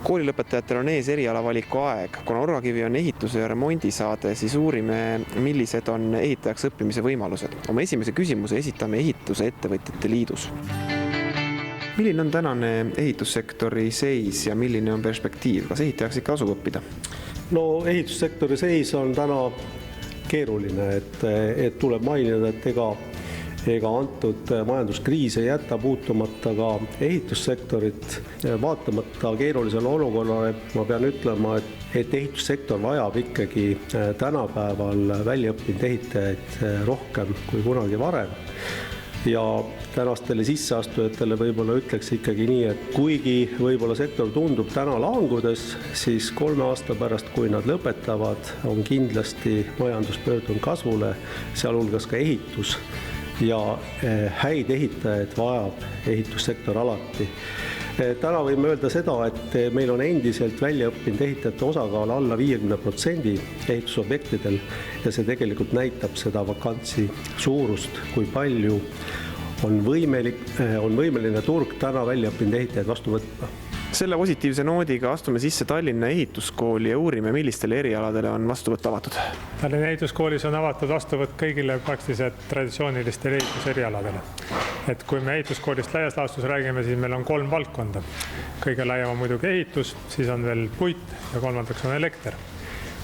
Koolilõpetajatel on ees erialavaliku aeg. Kuna Orvakivi on ehituse ja remondisaade, siis uurime, millised on ehitajaks õppimise võimalused. Oma esimese küsimuse esitame Ehituse Ettevõtjate Liidus. Milline on tänane ehitussektori seis ja milline on perspektiiv? Kas ehitajaks ikka tasub õppida? No ehitussektori seis on täna keeruline, et tuleb mainida, et ega antud majanduskriis ei jäta puutumata ka ehitussektorit. Vaatamata keerulisele olukorrale ma pean ütlema, et ehitussektor vajab ikkagi tänapäeval väljaõppinud ehitajaid rohkem kui kunagi varem. Ja tänastele sisseastujatele võib-olla ütleks ikkagi nii, et kuigi võib-olla sektor tundub täna langudes, siis 3 aasta pärast, kui nad lõpetavad, on kindlasti majandus pöördunud kasvule, sealhulgas ka ehitus. Ja häid ehitajaid vajab ehitussektor alati. Täna võime öelda seda, et meil on endiselt väljaõppinud ehitajate osakaal alla 50% ehitusobjektidel ja see tegelikult näitab seda vakantsi suurust, kui palju on võimeline turg täna väljaõppinud ehitajaid vastu võtma. Selle positiivse noodiga astume sisse Tallinna ehituskooli ja uurime, millistele erialadele on vastuvõtt avatud. Tallinna ehituskoolis on avatud vastuvõtt kõigile praktiliselt traditsioonilistele ehituserialadele. Et kui me ehituskoolist laias laastus räägime, siis meil on 3 valdkonda. Kõige laiem on muidugi ehitus, siis on veel puit ja kolmandaks on elekter,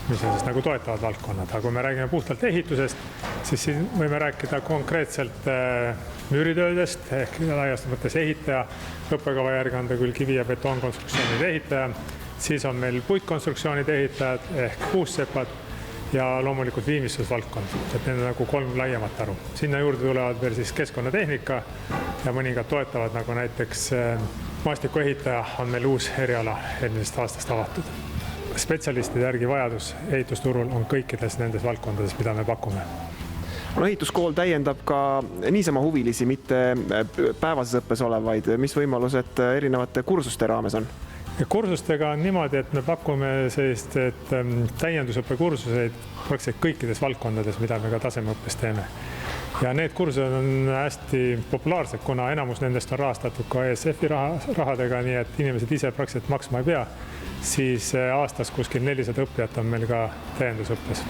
mis on siis nagu toetavad valdkonnad. Aga kui me räägime puhtalt ehitusest, siis võime rääkida konkreetselt müüritöödest ehk laiast mõttes ehitaja. Õppekava järgi on ta küll kivi- ja betonkonstruktsioonide ehitaja. Siis on meil puitkonstruktsioonide ehitajad ehk puussepad ja loomulikult viimistlusvaldkond. Et need on nagu 3 laiemat aru. Sinna juurde tulevad veel siis keskkonnatehnika ja mõningad toetavad, nagu näiteks maastikuehitaja on meil uus eriala eelmisest aastast avatud. Spetsialistide järgi vajadus ehitusturul on kõikides nendes valdkondades, mida me pakume. No, ehituskool täiendab ka niisama huvilisi, mitte päevases õppes olevaid. Mis võimalused erinevate kursuste raames on? Kursustega on niimoodi, et me pakume sellist täiendusõppe kursuseid praktiliselt kõikides valdkondades, mida me ka tasemeõppes teeme. Ja need kursused on hästi populaarsed, kuna enamus nendest on rahastatud ka ESF-i rahadega, nii et inimesed ise praktiliselt maksma ei pea, siis aastas kuskil 400 õppijat on meil ka täiendusõppes.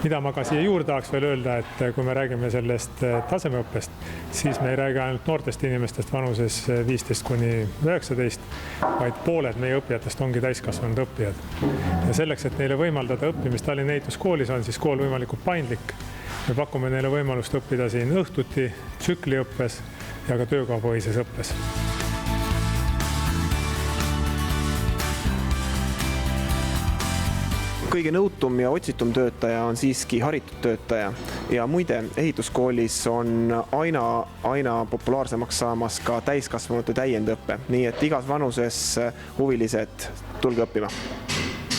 Mida ma ka siia juurde tahaks veel öelda, et kui me räägime sellest tasemeõppest, siis me ei räägi ainult noortest inimestest vanuses 15–19, vaid pooled meie õppijatest ongi täiskasvanud õppijad. Ja selleks, et neile võimaldada õppimist Tallinna ehituskoolis, on siis kool võimalikult paindlik. Me pakume neile võimalust õppida siin õhtuti, tsükliõppes ja ka töökohapõhises õppes. Kõige nõutum ja otsitum töötaja on siiski haritud töötaja. Ja muide, ehituskoolis on aina populaarsemaks saamas ka täiskasvanute täiendõppe, nii et igas vanuses huvilised tulge õppima.